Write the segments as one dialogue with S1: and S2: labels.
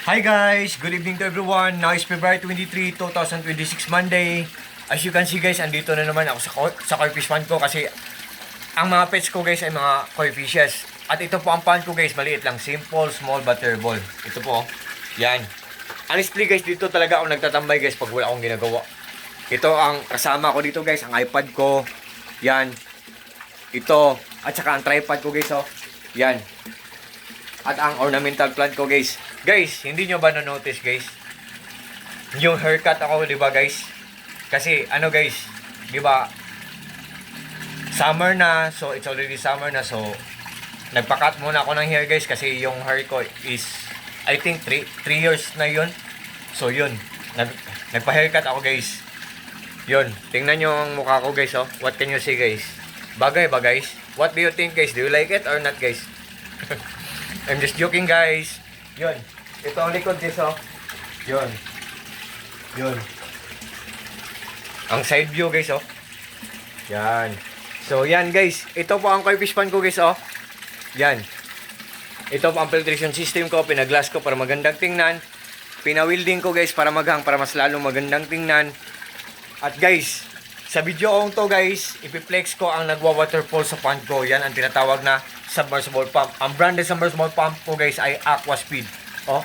S1: Hi guys! Good evening to everyone. Now is February 23, 2026 Monday. As you can see guys, andito na naman ako sa koi fish pond ko kasi ang mga pets ko guys ay mga koi fishes. At ito po ang pond ko guys, maliit lang. Simple, small, butterball. Ito po, yan. Honestly guys, dito talaga ako nagtatambay guys pag wala akong ginagawa. Ito ang kasama ko dito guys, ang iPad ko. Yan. Ito. At saka ang tripod ko guys, oh. Yan. At ang ornamental plant ko guys. Guys, hindi nyo ba na-notice guys? Yung haircut ako, di ba guys? Kasi ano guys, di ba? Summer na, so it's already summer na, so nagpa-cut muna ako ng hair guys kasi yung hair ko is I think 3 years na yun. So yun, nagpa-haircut ako guys. Yun, tingnan nyo ang mukha ko guys, oh. What can you see guys? Bagay ba guys? What do you think guys? Do you like it or not guys? I'm just joking guys. Yun. Ito ang likod guys, oh. Yun. Yun. Ang side view guys, oh. Yan. So yan guys. Ito po ang koi fish pond ko guys, oh. Yan. Ito po ang filtration system ko. Pinaglass ko para magandang tingnan. Pinawilding ko guys para maghang, para mas lalong magandang tingnan. At guys, sa video kong to guys, ipiplex ko ang nagwa-waterfall sa pond ko. Yan ang tinatawag na submersible pump. Ang branded submersible pump ko guys ay Aquaspeed. Oh.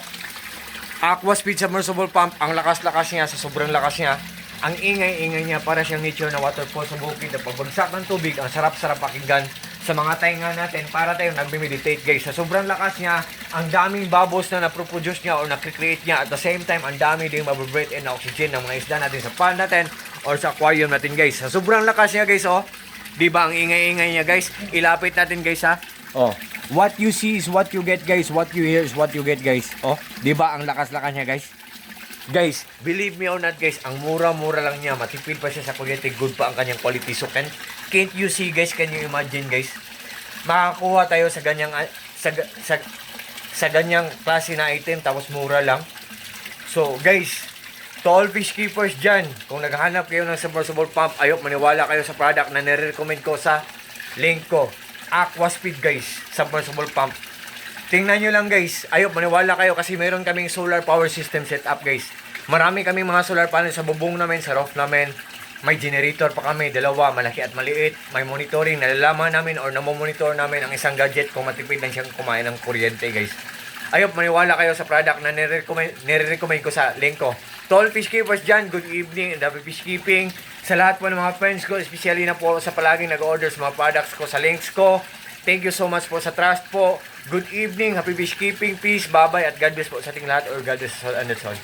S1: Aquaspeed submersible pump. Ang lakas-lakas niya, sa sobrang lakas niya. Ang ingay-ingay niya para siyang nature na waterfall sa bukid. At pagbagsak ng tubig, ang sarap-sarap pakinggan sa mga tainga natin para tayo nagme-meditate guys. Sa sobrang lakas niya, ang daming bubbles na naproproduce niya o nakikreate niya. At the same time, ang dami din mabibreathe in na oxygen ng mga isda natin sa pond natin or sa aquarium natin guys. Sa sobrang lakas niya guys, oh. Diba ang ingay-ingay niya guys? Ilapit natin guys, ha. Oh, what you see is what you get guys. What you hear is what you get guys. Oh, diba ang lakas-lakas niya guys? Guys, believe me or not guys, ang mura-mura lang niya. Matipid pa siya sa kuryente. Good pa ang kanyang quality. So can't you see guys? Can you imagine guys? Makakuha tayo sa ganyang sa ganyang klase na item tapos mura lang. So guys, to all fish keepers dyan, kung naghahanap kayo ng submersible pump, ayok maniwala kayo sa product na nire-recommend ko sa link ko. Aquaspeed guys, submersible pump. Tingnan nyo lang guys, ayok maniwala kayo kasi meron kaming solar power system setup guys. Marami kaming mga solar panel sa bubong namin, sa roof namin. May generator pa kami, dalawa, malaki at maliit. May monitoring, nalalaman namin or namomonitor namin ang isang gadget kung matipid lang siyang kumain ng kuryente guys. Ayok maniwala kayo sa product na nire-recommend ko sa link ko. To all fish keepers dyan, good evening and happy fish keeping. Sa lahat po ng mga friends ko, especially na po sa palaging nag-order sa mga products ko sa links ko. Thank you so much po sa trust po. Good evening, happy fish keeping, peace, bye-bye, at God bless po sa ating lahat or God bless us all and that's all.